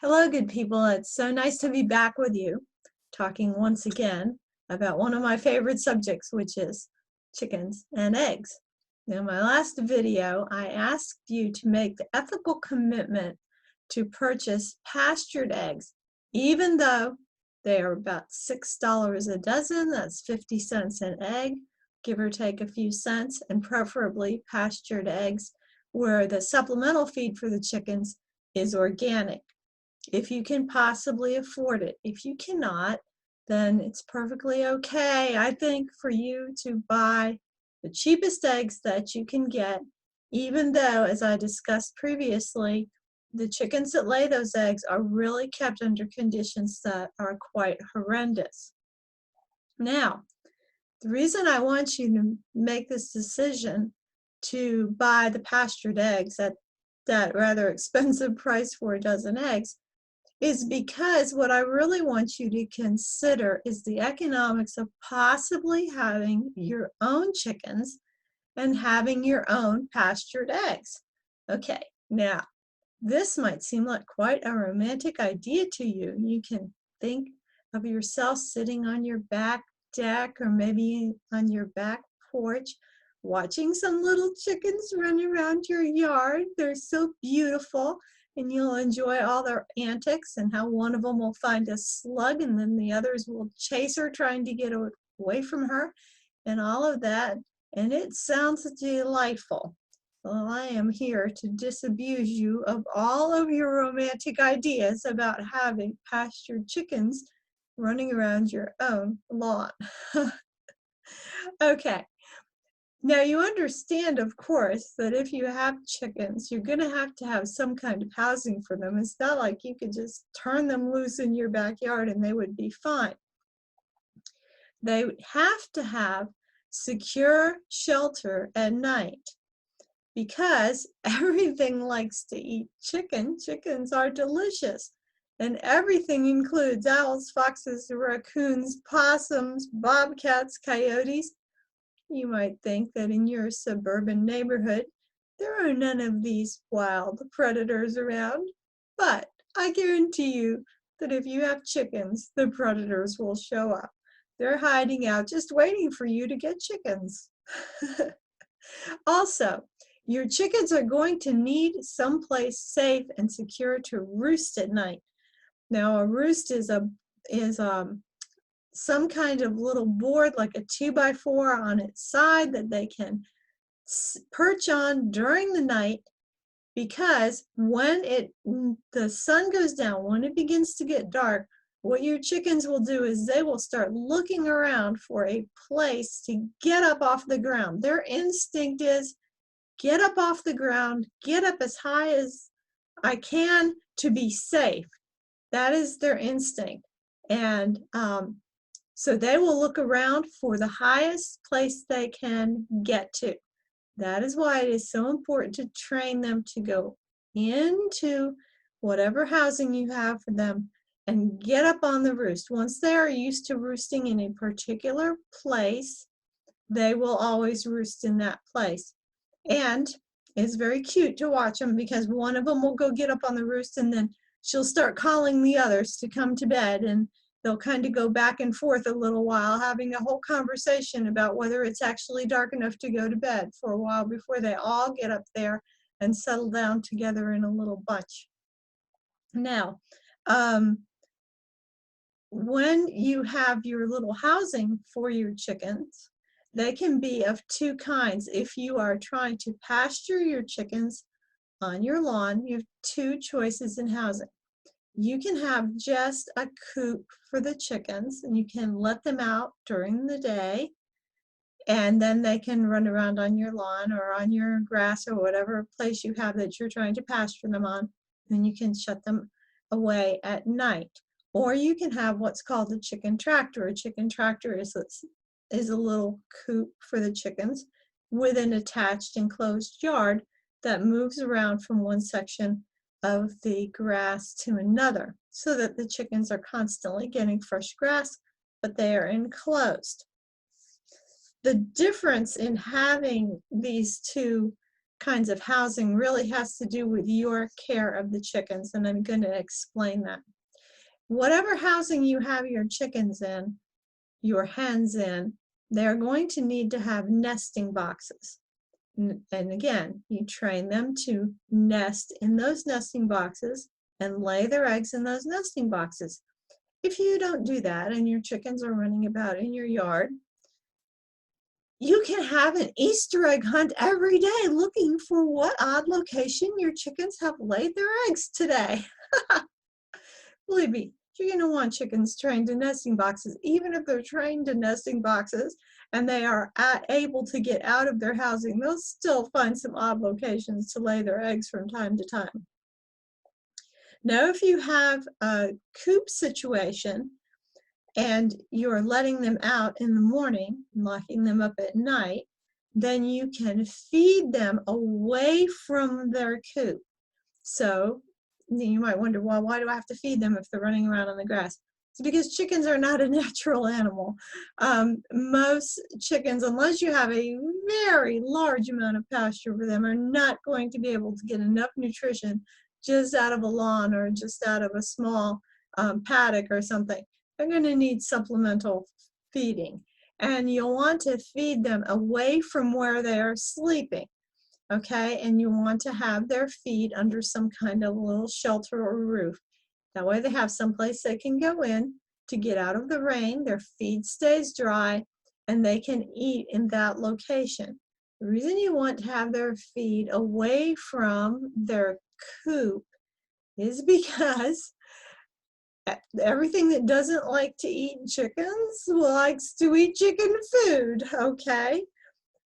Hello, good people. It's so nice to be back with you, talking once again about one of my favorite subjects, which is chickens and eggs. Now, in my last video, I asked you to make the ethical commitment to purchase pastured eggs, even though they are about $6 a dozen. That's 50 cents an egg, give or take a few cents, and preferably pastured eggs where the supplemental feed for the chickens is organic, if you can possibly afford it. If you cannot, then it's perfectly okay, I think, for you to buy the cheapest eggs that you can get, even though, as I discussed previously, the chickens that lay those eggs are really kept under conditions that are quite horrendous. Now, the reason I want you to make this decision to buy the pastured eggs at that rather expensive price for a dozen eggs is because what I really want you to consider is the economics of possibly having your own chickens and having your own pastured eggs. Okay, now this might seem like quite a romantic idea to you. You can think of yourself sitting on your back deck or maybe on your back porch watching some little chickens run around your yard. They're so beautiful, and you'll enjoy all their antics and how one of them will find a slug and then the others will chase her trying to get away from her and all of that. And it sounds delightful. Well, I am here to disabuse you of all of your romantic ideas about having pastured chickens running around your own lawn. Okay. Now you understand, of course, that if you have chickens, you're going to have some kind of housing for them. It's not like you could just turn them loose in your backyard and they would be fine. They would have to have secure shelter at night because everything likes to eat chicken. Chickens are delicious. And everything includes owls, foxes, raccoons, possums, bobcats, coyotes. You might think that in your suburban neighborhood, there are none of these wild predators around, but I guarantee you that if you have chickens, the predators will show up. They're hiding out, just waiting for you to get chickens. Also, your chickens are going to need someplace safe and secure to roost at night. Now, a roost is some kind of little board, like a 2x4 on its side, that they can perch on during the night, because when the sun goes down, when it begins to get dark, what your chickens will do is they will start looking around for a place to get up off the ground. Their instinct is get up off the ground, get up as high as I can to be safe. That is their instinct. And so they will look around for the highest place they can get to. That is why it is so important to train them to go into whatever housing you have for them and get up on the roost. Once they are used to roosting in a particular place, they will always roost in that place. And it's very cute to watch them, because one of them will go get up on the roost and then she'll start calling the others to come to bed, and they'll kind of go back and forth a little while, having a whole conversation about whether it's actually dark enough to go to bed for a while before they all get up there and settle down together in a little bunch. Now, when you have your little housing for your chickens, they can be of two kinds. If you are trying to pasture your chickens on your lawn, you have two choices in housing. You can have just a coop for the chickens, and you can let them out during the day, and then they can run around on your lawn or on your grass or whatever place you have that you're trying to pasture them on. Then you can shut them away at night. Or you can have what's called a chicken tractor. A chicken tractor is a little coop for the chickens with an attached enclosed yard that moves around from one section of the grass to another, so that the chickens are constantly getting fresh grass, but they are enclosed. The difference in having these two kinds of housing really has to do with your care of the chickens, and I'm going to explain that. Whatever housing you have your chickens in, your hens in, they're going to need to have nesting boxes. And again, you train them to nest in those nesting boxes and lay their eggs in those nesting boxes. If you don't do that and your chickens are running about in your yard, you can have an Easter egg hunt every day looking for what odd location your chickens have laid their eggs today. Believe me, you're going to want chickens trained in nesting boxes. Even if they're trained in nesting boxes and they are able to get out of their housing, they'll still find some odd locations to lay their eggs from time to time. Now, if you have a coop situation and you're letting them out in the morning, locking them up at night, then you can feed them away from their coop. So you might wonder, well, why do I have to feed them if they're running around on the grass? It's because chickens are not a natural animal. Most chickens, unless you have a very large amount of pasture for them, are not going to be able to get enough nutrition just out of a lawn or just out of a small paddock or something. They're going to need supplemental feeding. And you'll want to feed them away from where they are sleeping. Okay, and you want to have their feed under some kind of little shelter or roof. That way they have someplace they can go in to get out of the rain, their feed stays dry, and they can eat in that location. The reason you want to have their feed away from their coop is because everything that doesn't like to eat chickens likes to eat chicken food, okay?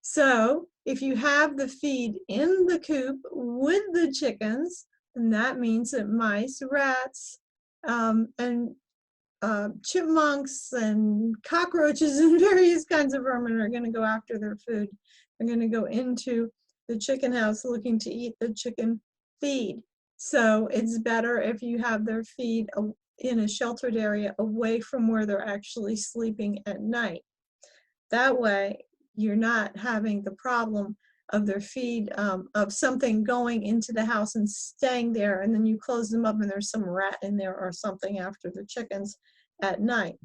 So if you have the feed in the coop with the chickens, then that means that mice, rats, and chipmunks and cockroaches and various kinds of vermin are going to go after their food. They're going to go into the chicken house looking to eat the chicken feed. So it's better if you have their feed in a sheltered area away from where they're actually sleeping at night. That way, you're not having the problem of their feed, of something going into the house and staying there, and then you close them up and there's some rat in there or something after the chickens at night.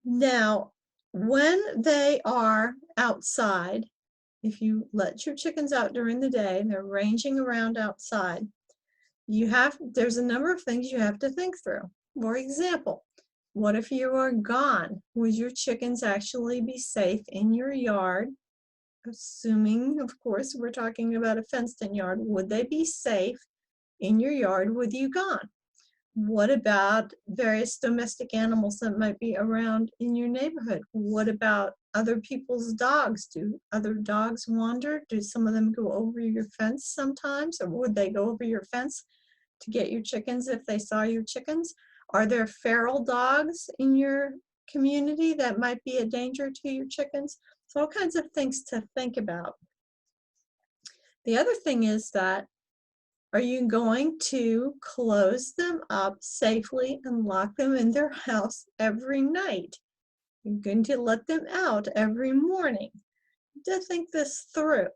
Now, when they are outside, if you let your chickens out during the day and they're ranging around outside, there's a number of things you have to think through. For example, what if you are gone? Would your chickens actually be safe in your yard? Assuming, of course, we're talking about a fenced-in yard. Would they be safe in your yard with you gone? What about various domestic animals that might be around in your neighborhood? What about other people's dogs? Do other dogs wander? Do some of them go over your fence sometimes? Or would they go over your fence to get your chickens if they saw your chickens? Are there feral dogs in your community that might be a danger to your chickens? So all kinds of things to think about. The other thing is that, are you going to close them up safely and lock them in their house every night? You're going to let them out every morning. To think this through,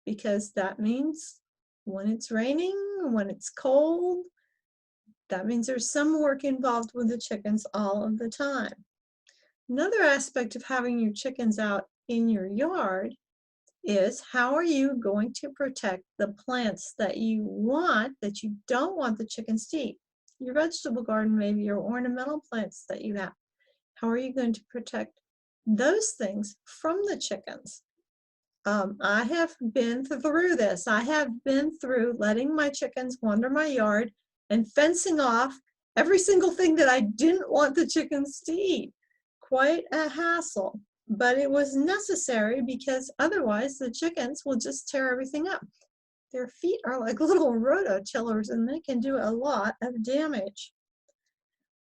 because that means when it's raining, when it's cold, that means there's some work involved with the chickens all of the time. Another aspect of having your chickens out in your yard is, how are you going to protect the plants that you don't want the chickens to eat? Your vegetable garden, maybe your ornamental plants that you have. How are you going to protect those things from the chickens? I have been through this. I have been through letting my chickens wander my yard and fencing off every single thing that I didn't want the chickens to eat. Quite a hassle, but it was necessary because otherwise the chickens will just tear everything up. Their feet are like little rototillers and they can do a lot of damage.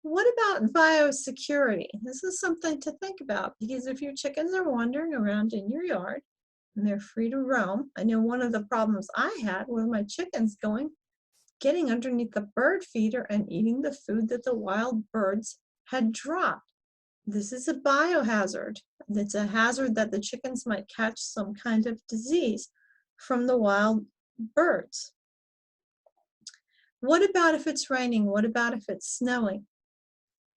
What about biosecurity? This is something to think about, because if your chickens are wandering around in your yard and they're free to roam, I know one of the problems I had with my chickens getting underneath the bird feeder and eating the food that the wild birds had dropped. This is a biohazard. It's a hazard that the chickens might catch some kind of disease from the wild birds. What about if it's raining? What about if it's snowing?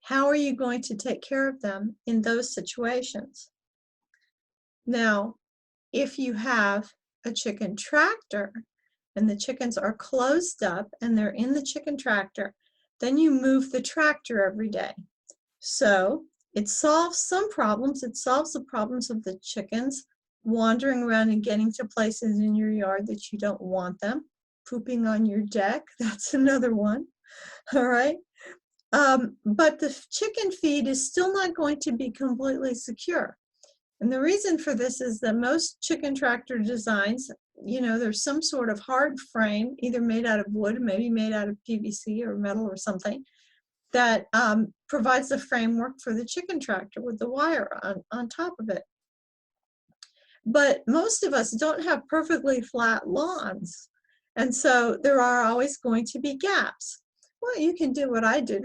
How are you going to take care of them in those situations? Now, if you have a chicken tractor and the chickens are closed up and they're in the chicken tractor, then you move the tractor every day. So it solves some problems. It solves the problems of the chickens wandering around and getting to places in your yard that you don't want them. Pooping on your deck, that's another one. All right. But the chicken feed is still not going to be completely secure. And the reason for this is that most chicken tractor designs, there's some sort of hard frame, either made out of wood, maybe made out of PVC or metal or something, that provides the framework for the chicken tractor with the wire on top of it. But most of us don't have perfectly flat lawns. And so there are always going to be gaps. Well, you can do what I did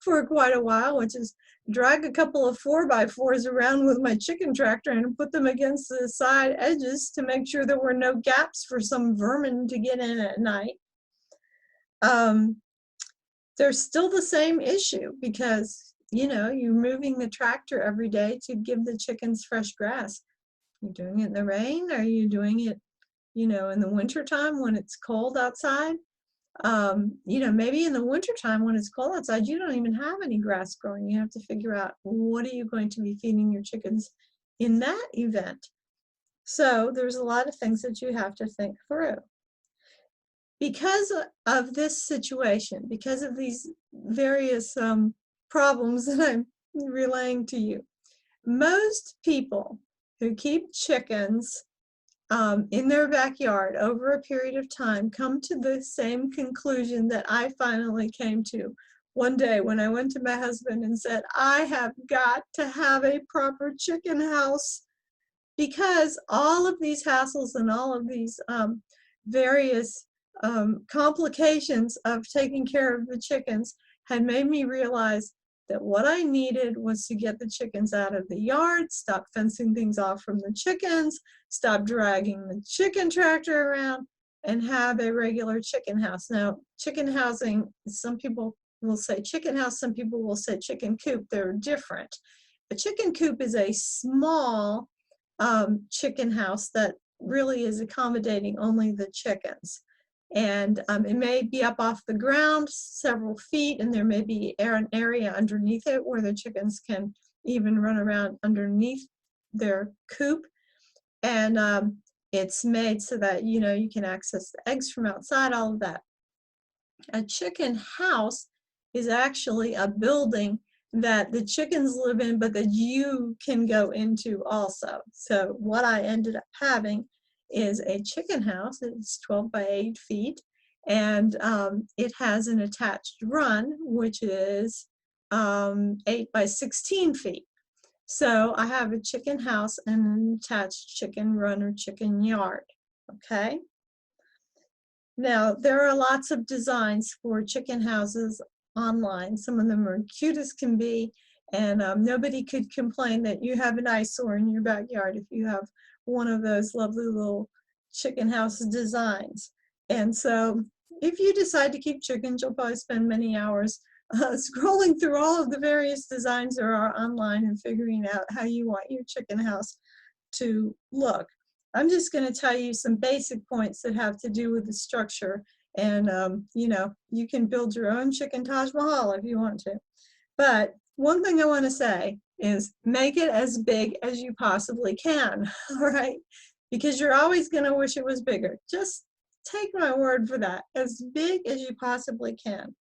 for quite a while, which is drag a couple of 4x4s around with my chicken tractor and put them against the side edges to make sure there were no gaps for some vermin to get in at night. There's still the same issue because, you're moving the tractor every day to give the chickens fresh grass. You're doing it in the rain? Are you doing it, in the wintertime when it's cold outside? Maybe in the wintertime when it's cold outside, you don't even have any grass growing. You have to figure out what are you going to be feeding your chickens in that event. So there's a lot of things that you have to think through. Because of this situation, because of these various problems that I'm relaying to you, most people who keep chickens in their backyard over a period of time come to the same conclusion that I finally came to one day when I went to my husband and said, I have got to have a proper chicken house, because all of these hassles and all of these various complications of taking care of the chickens had made me realize that what I needed was to get the chickens out of the yard, stop fencing things off from the chickens, stop dragging the chicken tractor around, and have a regular chicken house. Now, chicken housing, some people will say chicken house, some people will say chicken coop. They're different. A chicken coop is a small chicken house that really is accommodating only the chickens. And it may be up off the ground several feet, and there may be an area underneath it where the chickens can even run around underneath their coop. And it's made so that, you can access the eggs from outside, all of that. A chicken house is actually a building that the chickens live in, but that you can go into also. So what I ended up having is a chicken house. It's 12 by 8 feet, and it has an attached run, which is 8 by 16 feet. So I have a chicken house and an attached chicken run or chicken yard, okay? Now, there are lots of designs for chicken houses online. Some of them are cute as can be, and nobody could complain that you have an eyesore in your backyard if you have one of those lovely little chicken house designs. And so if you decide to keep chickens, you'll probably spend many hours scrolling through all of the various designs there are online and figuring out how you want your chicken house to look. I'm just going to tell you some basic points that have to do with the structure, and you can build your own chicken Taj Mahal if you want to. But one thing I want to say is make it as big as you possibly can, all right? Because you're always going to wish it was bigger. Just take my word for that, as big as you possibly can.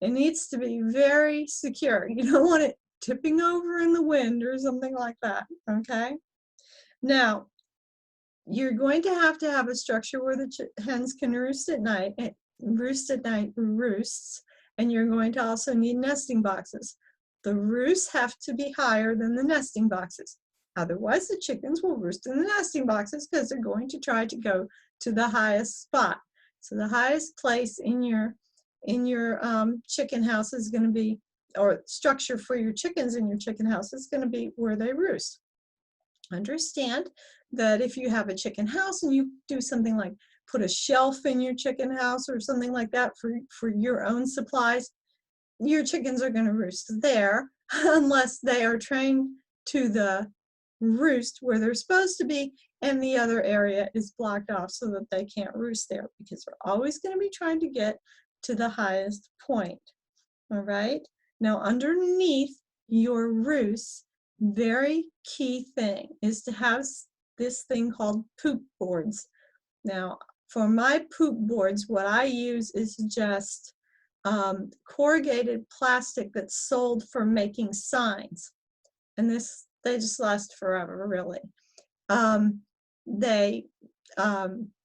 It needs to be very secure. You don't want it tipping over in the wind or something like that, okay? Now, you're going to have a structure where the hens can roost at night, roosts, and you're going to also need nesting boxes. The roosts have to be higher than the nesting boxes. Otherwise, the chickens will roost in the nesting boxes because they're going to try to go to the highest spot. So the highest place in your chicken house is going to be or structure for your chickens in your chicken house is going to be where they roost. Understand that if you have a chicken house and you do something like put a shelf in your chicken house or something like that for your own supplies, your chickens are going to roost there unless they are trained to the roost where they're supposed to be and the other area is blocked off so that they can't roost there, because they're always going to be trying to get to the highest point. All right, now underneath your roost, very key thing is to have this thing called poop boards. Now for my poop boards, what I use is just corrugated plastic that's sold for making signs, and they just last forever, really. They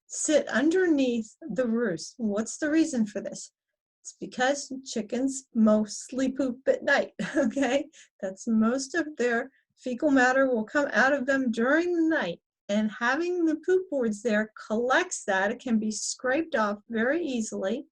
sit underneath the roost. What's the reason for this? It's because chickens mostly poop at night, okay? That's most of their fecal matter will come out of them during the night, and having the poop boards there collects that. It can be scraped off very easily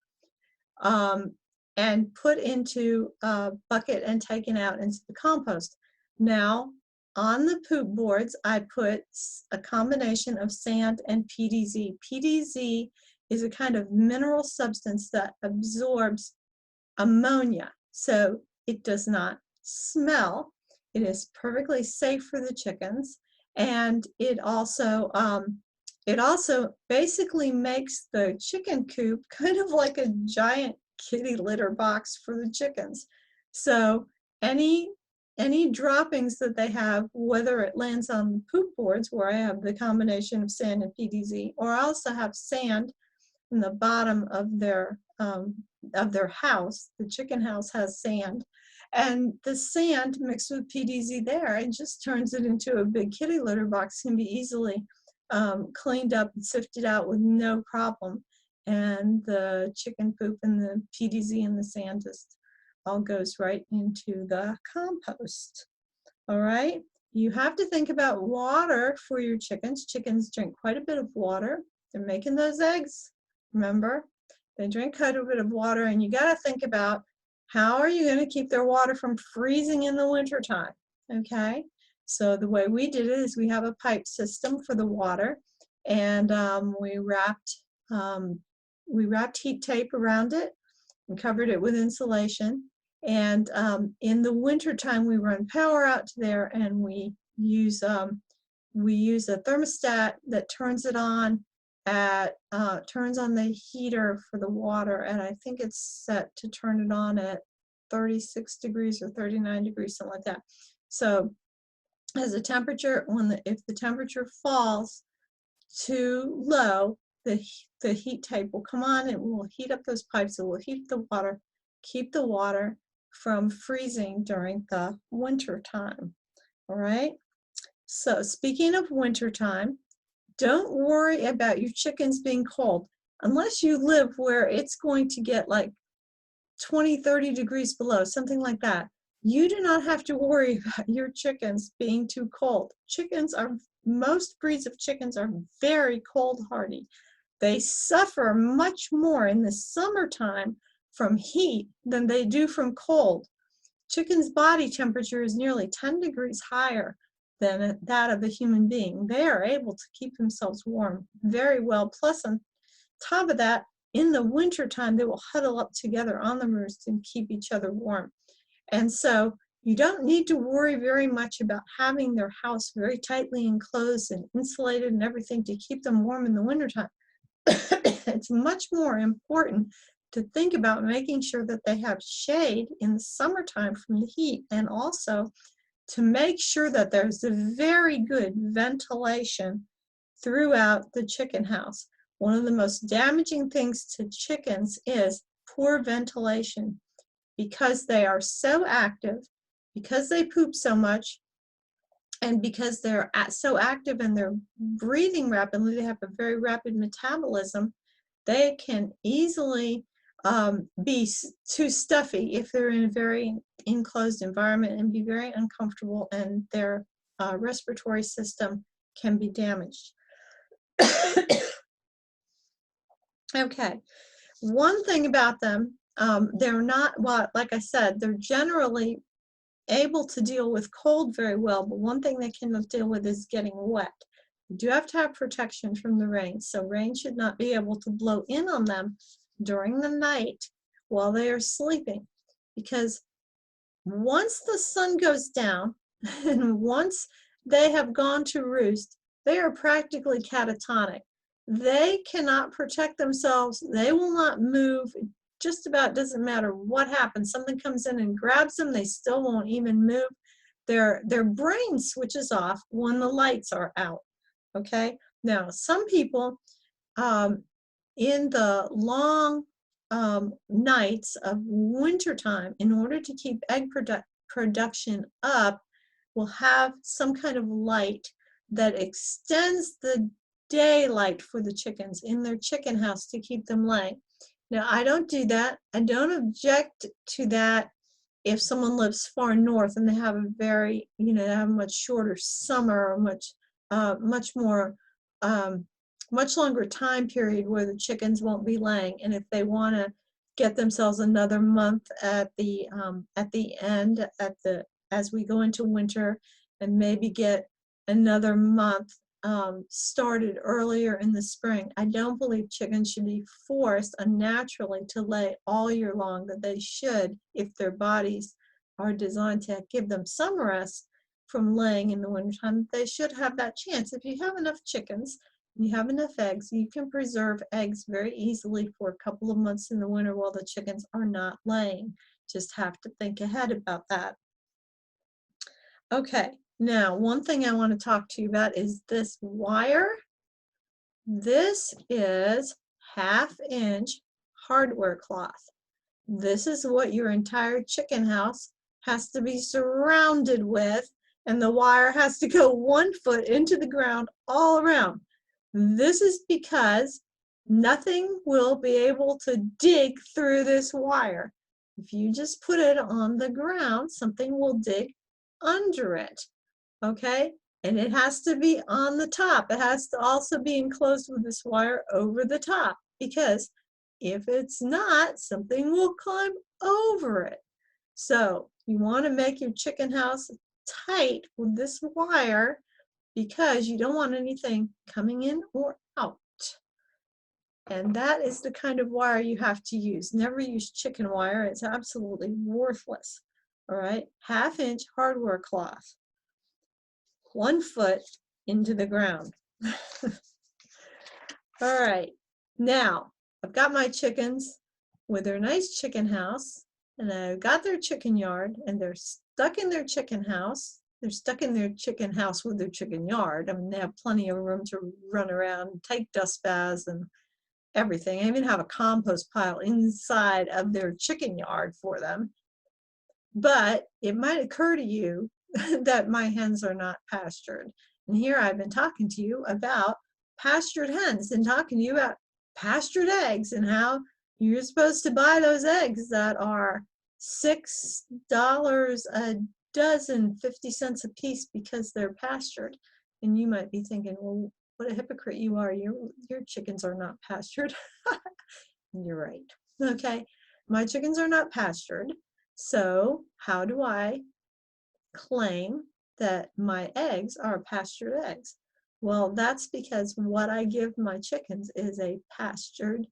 and put into a bucket and taken out into the compost. Now, on the poop boards, I put a combination of sand and PDZ. PDZ is a kind of mineral substance that absorbs ammonia, so it does not smell. It is perfectly safe for the chickens, and it also basically makes the chicken coop kind of like a giant kitty litter box for the chickens. So any droppings that they have, whether it lands on the poop boards where I have the combination of sand and PDZ, or I also have sand in the bottom of their house. The chicken house has sand, and the sand mixed with PDZ there, it just turns it into a big kitty litter box. Can be easily cleaned up and sifted out with no problem, and the chicken poop and the PDZ and the sand just all goes right into the compost. All right, you have to think about water for your chickens. Chickens drink quite a bit of water. They're making those eggs, remember? They drink quite a bit of water, and you got to think about how are you going to keep their water from freezing in the wintertime, okay? So the way we did it is we have a pipe system for the water, and we wrapped heat tape around it and covered it with insulation. And in the wintertime, we run power out to there, and we use a thermostat that turns it on turns on the heater for the water, and I think it's set to turn it on at 36 degrees or 39 degrees, something like that. So as the temperature, if the temperature falls too low, the heat tape will come on and will heat up those pipes. It will heat the water, keep the water from freezing during the winter time. All right, so speaking of winter time, don't worry about your chickens being cold unless you live where it's going to get like 20-30 degrees below, something like that. You do not have to worry about your chickens being too cold. Most breeds of chickens are very cold hardy. They suffer much more in the summertime from heat than they do from cold. Chickens' body temperature is nearly 10 degrees higher than that of a human being. They are able to keep themselves warm very well. Plus, on top of that, in the wintertime, they will huddle up together on the roost and keep each other warm. And so you don't need to worry very much about having their house very tightly enclosed and insulated and everything to keep them warm in the wintertime. It's much more important to think about making sure that they have shade in the summertime from the heat, and also to make sure that there's a very good ventilation throughout the chicken house. One of the most damaging things to chickens is poor ventilation, because they are so active, because they poop so much, and because they're so active and they're breathing rapidly, they have a very rapid metabolism, they can easily be too stuffy if they're in a very enclosed environment and be very uncomfortable, and their respiratory system can be damaged. Okay, one thing about them they're not, well, like I said, they're generally able to deal with cold very well, but one thing they cannot deal with is getting wet. You do have to have protection from the rain, so rain should not be able to blow in on them during the night while they are sleeping, because once the sun goes down and once they have gone to roost, they are practically catatonic. They cannot protect themselves. They will not move. Just about doesn't matter what happens. Something comes in and grabs them, they still won't even move. Their brain switches off when the lights are out. Okay? Now, some people in the long nights of wintertime, in order to keep egg production up, will have some kind of light that extends the daylight for the chickens in their chicken house to keep them laying. Now, I don't do that. I don't object to that if someone lives far north and they have a very, they have a much shorter summer, or much more, much longer time period where the chickens won't be laying. And if they want to get themselves another month at the end, as we go into winter, and maybe get another month started earlier in the spring. I don't believe chickens should be forced unnaturally to lay all year long, that they should, if their bodies are designed to give them some rest from laying in the wintertime, they should have that chance. If you have enough chickens, you have enough eggs, you can preserve eggs very easily for a couple of months in the winter while the chickens are not laying. Just have to think ahead about that. Okay, now one thing I want to talk to you about is this wire. This is 1/2-inch hardware cloth. This is what your entire chicken house has to be surrounded with, and the wire has to go 1 foot into the ground all around. This is because nothing will be able to dig through this wire. If you just put it on the ground, something will dig under it, okay? And it has to be on the top. It has to also be enclosed with this wire over the top, because if it's not, something will climb over it. So you want to make your chicken house tight with this wire, because you don't want anything coming in or out. And that is the kind of wire you have to use. Never use chicken wire. It's absolutely worthless. All right, 1/2-inch hardware cloth, 1 foot into the ground. All right, now I've got my chickens with their nice chicken house, and I've got their chicken yard, and they're stuck in their chicken house. They're stuck in their chicken house with their chicken yard. I mean, they have plenty of room to run around, take dust baths and everything. I even have a compost pile inside of their chicken yard for them. But it might occur to you that my hens are not pastured. And here I've been talking to you about pastured hens, and talking to you about pastured eggs, and how you're supposed to buy those eggs that are $6 a dozen, 50 cents a piece, because they're pastured. And you might be thinking, well, what a hypocrite you are. Your chickens are not pastured. You're right. Okay, my chickens are not pastured. So how do I claim that my eggs are pastured eggs? Well, that's because what I give my chickens is a pastured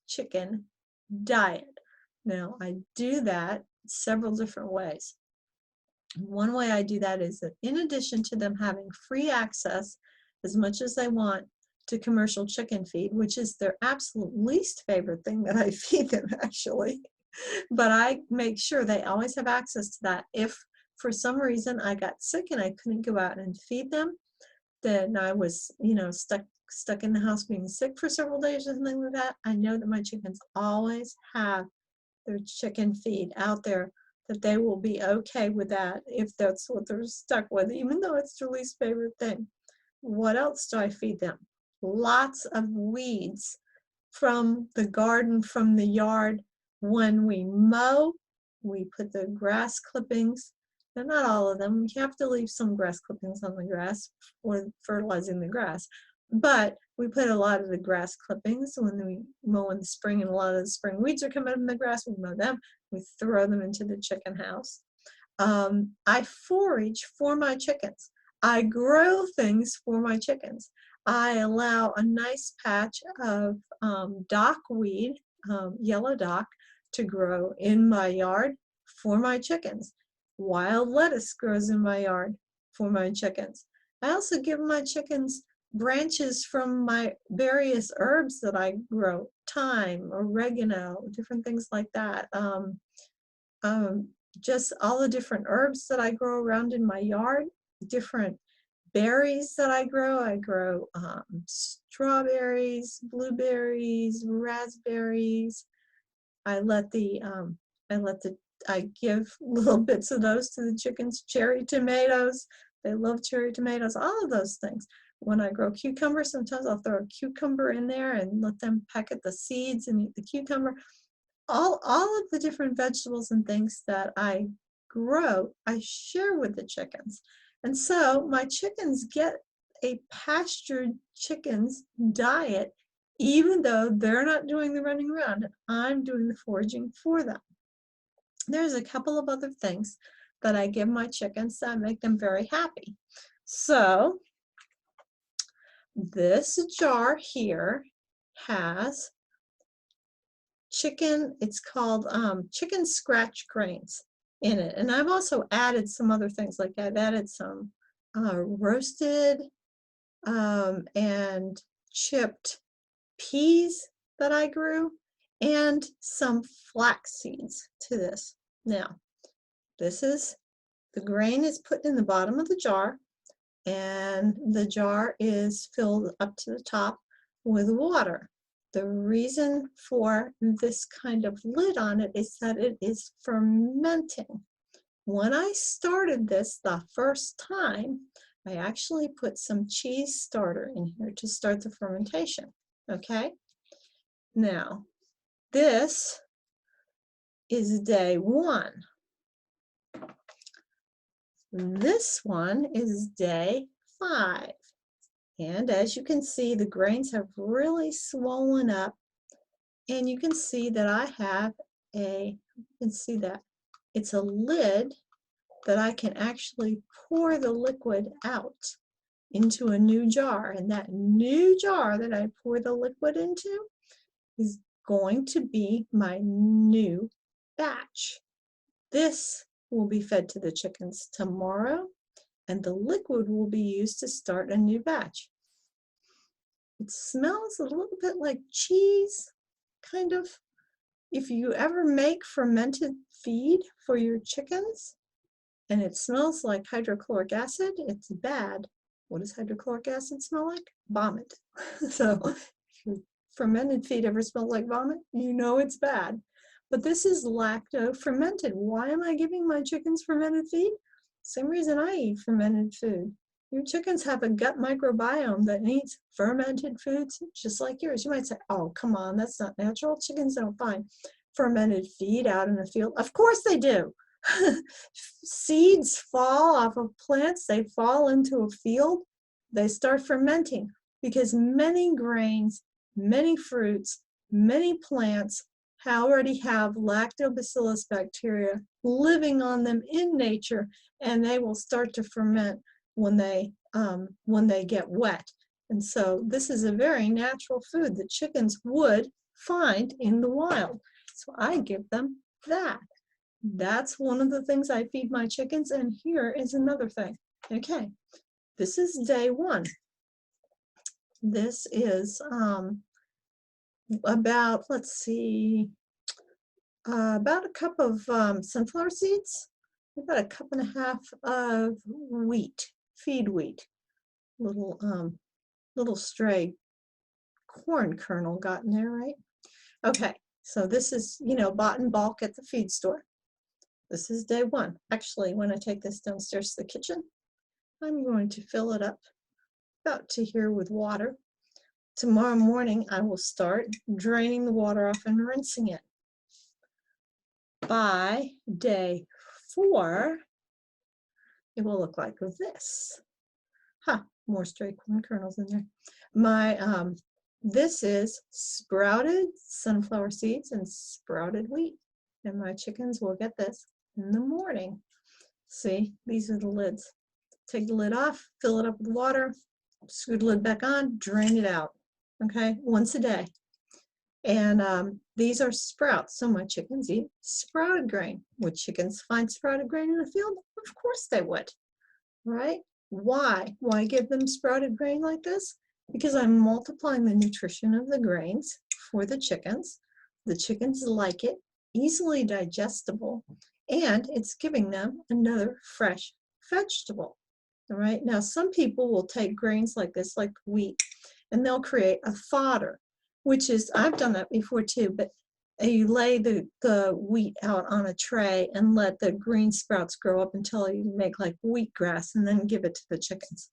chicken diet. Now, I do that several different ways. One way I do that is that, in addition to them having free access as much as they want to commercial chicken feed, which is their absolute least favorite thing that I feed them, actually, but I make sure they always have access to that. If for some reason I got sick and I couldn't go out and feed them, then I was, stuck in the house being sick for several days or something like that, I know that my chickens always have their chicken feed out there, that they will be okay with that if that's what they're stuck with, even though it's their least favorite thing. What else do I feed them? Lots of weeds from the garden, from the yard. When we mow, we put the grass clippings, and not all of them, you have to leave some grass clippings on the grass for fertilizing the grass, but We put a lot of the grass clippings when we mow in the spring, and a lot of the spring weeds are coming up in the grass. We mow them. We throw them into the chicken house. I forage for my chickens. I grow things for my chickens. I allow a nice patch of dockweed, yellow dock, to grow in my yard for my chickens. Wild lettuce grows in my yard for my chickens. I also give my chickens branches from my various herbs that I grow, thyme, oregano, different things like that. Just all the different herbs that I grow around in my yard, different berries that I grow. I grow strawberries, blueberries, raspberries. I give little bits of those to the chickens. Cherry tomatoes, they love cherry tomatoes, all of those things. When I grow cucumbers, sometimes I'll throw a cucumber in there and let them peck at the seeds and eat the cucumber. All of the different vegetables and things that I grow, I share with the chickens. And so my chickens get a pastured chicken's diet, even though they're not doing the running around and I'm doing the foraging for them. There's a couple of other things that I give my chickens that make them very happy. So this jar here has chicken, it's called chicken scratch grains in it. And I've also added some other things, like I've added some roasted and chipped peas that I grew, and some flax seeds to this. Now, the grain is put in the bottom of the jar, and the jar is filled up to the top with water. The reason for this kind of lid on it is that it is fermenting. When I started this the first time, I actually put some cheese starter in here to start the fermentation, okay? Now, this is day 1. This one is day 5. And as you can see, the grains have really swollen up, and you can see that I have it's a lid that I can actually pour the liquid out into a new jar. And that new jar that I pour the liquid into is going to be my new batch. This will be fed to the chickens tomorrow, and the liquid will be used to start a new batch. It smells a little bit like cheese, kind of. If you ever make fermented feed for your chickens and it smells like hydrochloric acid, it's bad. What does hydrochloric acid smell like? Vomit. So if your fermented feed ever smells like vomit, you know it's bad. But this is lacto-fermented. Why am I giving my chickens fermented feed? Same reason I eat fermented food. Your chickens have a gut microbiome that needs fermented foods just like yours. You might say, oh, come on, that's not natural. Chickens don't find fermented feed out in the field. Of course they do. Seeds fall off of plants. They fall into a field. They start fermenting because many grains, many fruits, many plants already have lactobacillus bacteria living on them in nature, and they will start to ferment when they get wet. And so this is a very natural food that chickens would find in the wild. So I give them that. That's one of the things I feed my chickens, and here is another thing. Okay, this is day 1. This is about, let's see, about a cup of sunflower seeds, about a cup and a half of wheat, feed wheat, little stray corn kernel got in there, right? Okay, so this is, bought in bulk at the feed store. This is day 1. Actually, when I take this downstairs to the kitchen, I'm going to fill it up about to here with water. Tomorrow morning, I will start draining the water off and rinsing it. By day 4, it will look like this. More stray corn kernels in there. This is sprouted sunflower seeds and sprouted wheat. And my chickens will get this in the morning. See, these are the lids. Take the lid off, fill it up with water, screw the lid back on, drain it out, okay, once a day. And these are sprouts, so my chickens eat sprouted grain. Would chickens find sprouted grain in the field? Of course they would, right? Why? Why give them sprouted grain like this? Because I'm multiplying the nutrition of the grains for the chickens. The chickens like it, easily digestible, and it's giving them another fresh vegetable. All right, now some people will take grains like this, like wheat, and they'll create a fodder, which is, I've done that before too, but you lay the wheat out on a tray and let the green sprouts grow up until you make like wheatgrass and then give it to the chickens.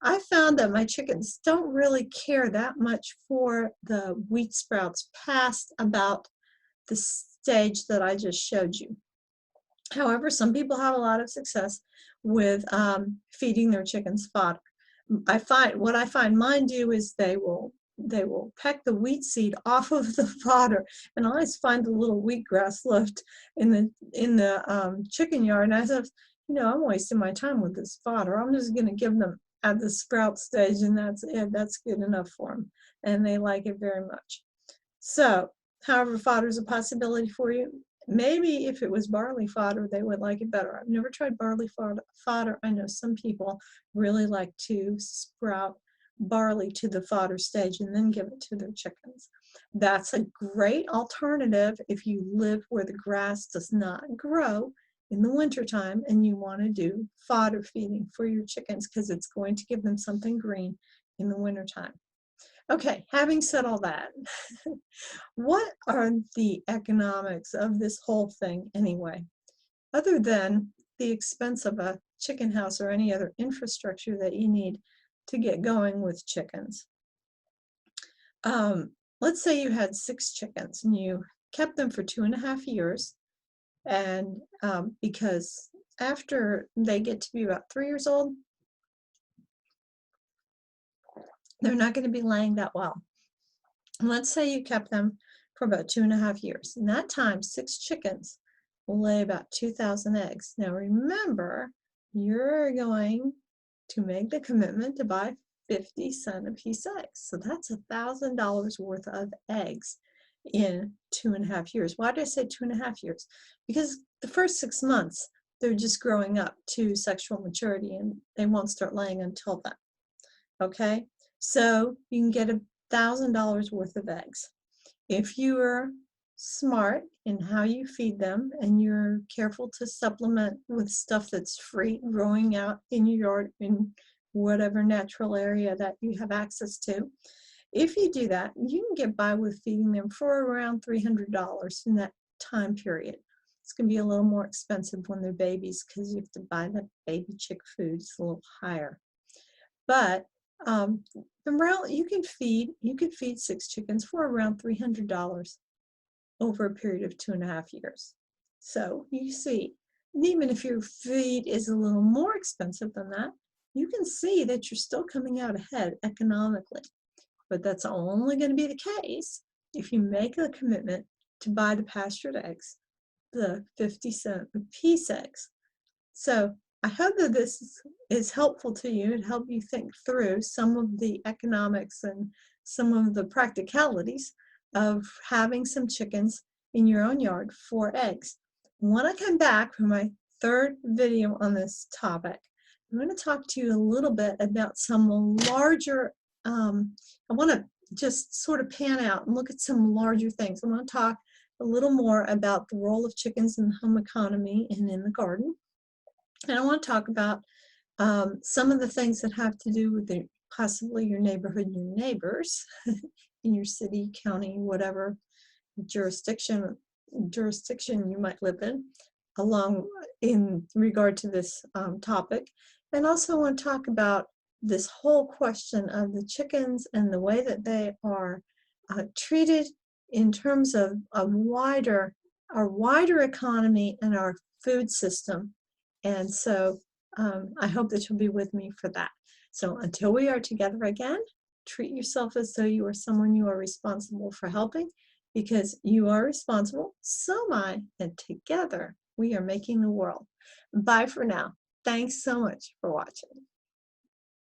I found that my chickens don't really care that much for the wheat sprouts past about the stage that I just showed you. However, some people have a lot of success with feeding their chickens fodder. What I find mine do is they will peck the wheat seed off of the fodder, and I always find the little wheatgrass left in the chicken yard. And I said, you know, I'm wasting my time with this fodder. I'm just going to give them at the sprout stage, and that's it. That's good enough for them, and they like it very much. So, however, fodder is a possibility for you. Maybe if it was barley fodder, they would like it better. I've never tried barley fodder. I know some people really like to sprout barley to the fodder stage and then give it to their chickens. That's a great alternative if you live where the grass does not grow in the wintertime and you want to do fodder feeding for your chickens, because it's going to give them something green in the wintertime. Okay, having said all that, what are the economics of this whole thing anyway? Other than the expense of a chicken house or any other infrastructure that you need to get going with chickens. Let's say you had 6 chickens and you kept them for 2.5 years, and because after they get to be about 3 years old, they're not going to be laying that well. And let's say you kept them for about 2.5 years. In that time, 6 chickens will lay about 2,000 eggs. Now remember, you're going to make the commitment to buy 50 cents a piece eggs. So that's $1,000 worth of eggs in 2.5 years. Why did I say 2.5 years? Because the first 6 months, they're just growing up to sexual maturity and they won't start laying until then. Okay, so you can get $1,000 worth of eggs. If you are smart in how you feed them and you're careful to supplement with stuff that's free growing out in your yard in whatever natural area that you have access to, if you do that, you can get by with feeding them for around $300 in that time period. It's going to be a little more expensive when they're babies because you have to buy the baby chick food. It's a little higher. But you can feed 6 chickens for around $300 over a period of 2.5 years. So you see, and even if your feed is a little more expensive than that, you can see that you're still coming out ahead economically. But that's only going to be the case if you make a commitment to buy the pastured eggs, the 50 cent a piece eggs. So I hope that this is helpful to you and help you think through some of the economics and some of the practicalities of having some chickens in your own yard for eggs. When I come back for my 3rd video on this topic, I'm going to talk to you a little bit about some larger, I want to just sort of pan out and look at some larger things. I want to talk a little more about the role of chickens in the home economy and in the garden. And I want to talk about some of the things that have to do with possibly your neighborhood, your neighbors in your city, county, whatever jurisdiction you might live in regard to this topic. And also want to talk about this whole question of the chickens and the way that they are treated in terms of our wider economy and our food system. And so I hope that you'll be with me for that. So until we are together again, Treat yourself as though you are someone you are responsible for helping, because you are responsible, so am I, and together we are making the world. Bye for now. Thanks so much for watching.